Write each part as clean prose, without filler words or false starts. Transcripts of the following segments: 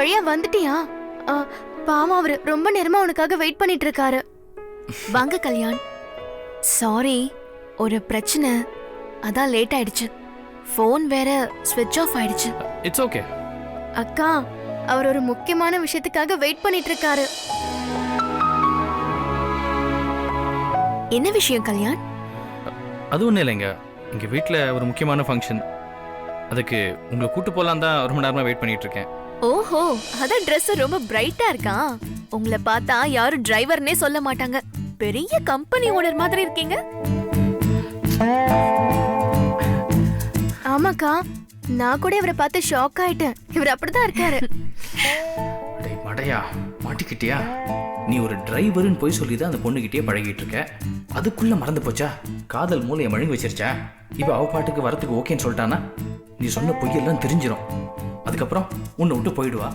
வழியா வந்துட்டியா? பாவம், அவரு ரொம்ப நேரமா உனக்காக வெயிட் பண்ணிட்டு இருக்காரு. வாங்க கல்யாண். சாரி, ஒரு பிரச்சனை, அதான் லேட் ஆயிடுச்சு. ஃபோன் வேற ஸ்விட்ச் ஆஃப் ஆயிடுச்சு. It's okay. அக்கா, அவர் ஒரு முக்கியமான விஷயத்துக்காக வெயிட் பண்ணிட்டு இருக்காரு. என்ன விஷயம் கல்யாண்? அது ஒன்றும் இல்லைங்க, எங்கள் வீட்டில் ஒரு முக்கியமான ஃபங்க்ஷன். அதுக்கு உங்களை கூட்டு போகலாம் தான் ரொம்ப நேரமாக வெயிட் பண்ணிட்டு இருக்கேன். ஓஹோ, அதான் ட்ரெஸ் ரொம்ப பிரைட்டா இருக்கா. உங்களை பார்த்தா யாரும் டிரைவர்னே சொல்ல மாட்டாங்க. பெரிய கம்பெனி ஓனர் மாதிரி இருக்கீங்க. ஆமாக்கா, நான் கூட இவரை பார்த்து ஷாக் ஆயிட்டேன். இவர் அப்படிதான் இருக்காரு. மடையா, மாட்டிக்கிட்டியா? நீ ஒரு டிரைவர்னு போய் சொல்லி தான் அந்த பொண்ணுகிட்டே பழகிட்டு இருக்க. அதுக்குள்ள மறந்து போச்சா? காதல் மூளையை மழுங்கி வச்சிருச்சா? இப்போ அவ பாட்டுக்கு வரத்துக்கு ஓகேன்னு சொல்லிட்டானா நீ சொன்ன பொய்யெல்லாம் தெரிஞ்சிடும். அதுக்கப்புறம் உன்னை விட்டு போயிடுவா.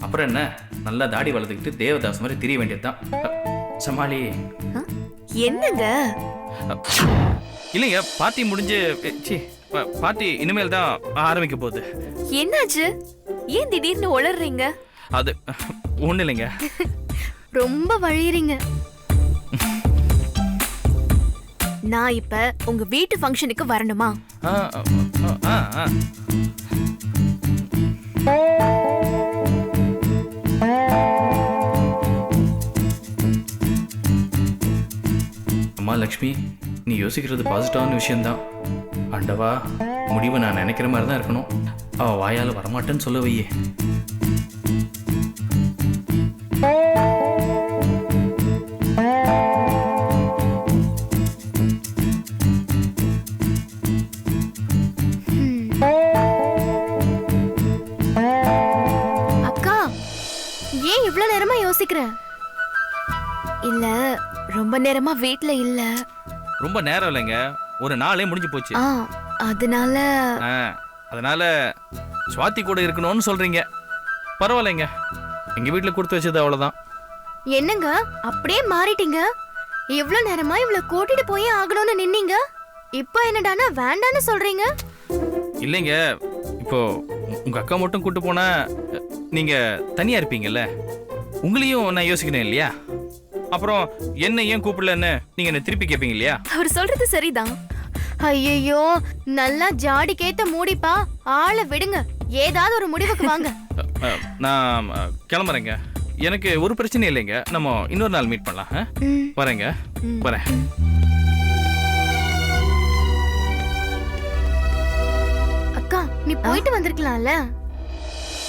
அப்புறம் என்ன, நல்லா தாடி வளர்த்துக்கிட்டு தேவதாஸ் மாதிரி தெரிய வேண்டியதுதான். சமாளி. என்னங்க? இல்லைங்க, பார்ட்டி முடிஞ்சு பார்ட்டி இனிமேல் தான் ஆரம்பிக்க போகுது. என்னாச்சு? ஏன் திடீர்னு உளறீங்க? அது ஒண்ணு இல்லைங்க. ரொம்ப வழியறீங்க. நான் இப்ப உங்க வீட்டு ஃபங்க்ஷனுக்கு வரணுமா? அம்மா லக்ஷ்மி, நீ யோசிக்கிறது பாசிட்டிவான விஷயம்தான். ஆண்டவா, முடிவு நான் நினைக்கிற மாதிரி தான் இருக்கணும். அவ வாயால வரமாட்டேன்னு சொல்ல வையே. அக்கா, ஏன் இவ்வளவு நேரமா யோசிக்கிற? இல்ல, ரொம்ப நேரமா வீட்ல இல்ல. ரொம்ப நேரம் இல்லைங்க, ஒரு நாளே முடிஞ்சு போச்சு. அதனால சுவாதி கூட இருக்கணும்னு சொல்றீங்க. பரவாயில்லைங்க, எங்க வீட்டுல கொடுத்து வச்சது அவ்வளவுதான். என்னங்க அப்படியே மாறிட்டீங்க? இவ்வளவு நேரமா இவள கூட்டிட்டு போய் ஆகணும்னு நின்னீங்க, இப்போ என்னடானா வேண்டான்னு சொல்றீங்க? இல்லைங்க, இப்போ உங்க அக்கா மட்டும் கூட்டு போனா நீங்க தனியா இருப்பீங்கல்ல, உங்களையும் நான் யோசிக்கணும் இல்லையா? அப்புறம் என்ன ஏன் கூப்பிடலன்னு நீங்க என்ன திருப்பி கேட்பீங்க இல்லையா? அவர் சொல்றது சரிதான். ஐயோ, நல்லா ஜாடி கேத்த மூடிப்பா, ஆளை விடுங்க, ஏதாவது ஒரு முடிவுக்கு வாங்க. நான் கிளம்புறேங்க, எனக்கு ஒரு பிரச்சனை இல்லைங்க. நம்ம இன்னொரு நாள் மீட் பண்ணலாம். வரேங்க, வரேன். அக்கா, நீ போயிட்டு வந்திருக்கலாம்ல.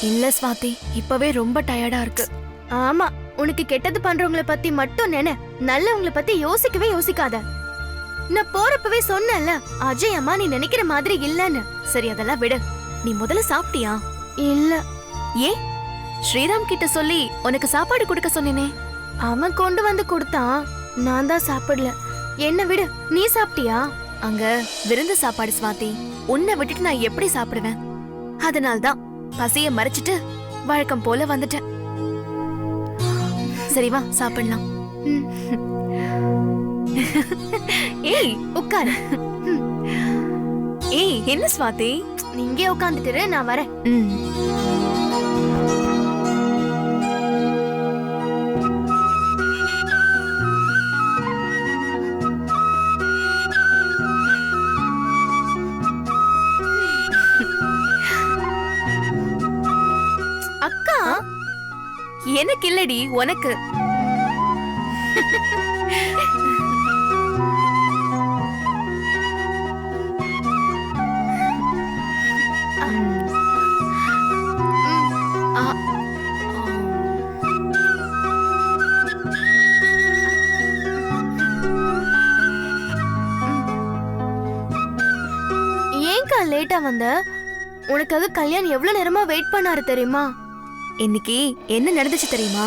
இல்ல ஸ்வாதி, இப்பவே ரொம்ப டயர்டா இருக்கு. ஆமா, உனக்கு கெட்டது பண்றவங்கள பத்தி மட்டும் நினை, நல்லவங்கள பத்தி யோசிக்கவே யோசிக்காத. நான் போறப்பவே சொன்னேன்ல, அஜய் அம்மா நீ நினைக்கிற மாதிரி இல்லன்னு. சரி, அதெல்லாம் விடு. நீ முதல்ல சாப்பிட்டியா? இல்ல. ஏன்? ஸ்ரீராம் கிட்ட சொல்லி உனக்கு சாப்பாடு கொடுக்க சொன்னேனே. அவன் கொண்டு வந்து கொடுத்தான், நான் தான் சாப்பிடல. என்ன விடு, நீ சாப்பிட்டியா? அங்க விருந்து சாப்பாடு ஸ்வாதி, உன்னை விட்டுட்டு நான் எப்படி சாப்பிடுவேன்? அதனால்தான் பசிய மறைச்சிட்டு வழக்கம் போல வந்துட்டேன். சரி வா, சாப்பிடலாம். ஏய் உட்காரு. ஏய் என்ன ஸ்வாதி, நீங்க உட்கார்ந்துட்டு நான் வரேன். அக்கா, எனக்கு இல்லடி, உனக்கு. ஏன்க்கா லேட்டா வந்த? உனக்காக கல்யாண் எவ்வளவு நேரமா வெயிட் பண்ணாரு தெரியுமா? இன்னைக்கு என்ன நடந்துச்சு தெரியுமா?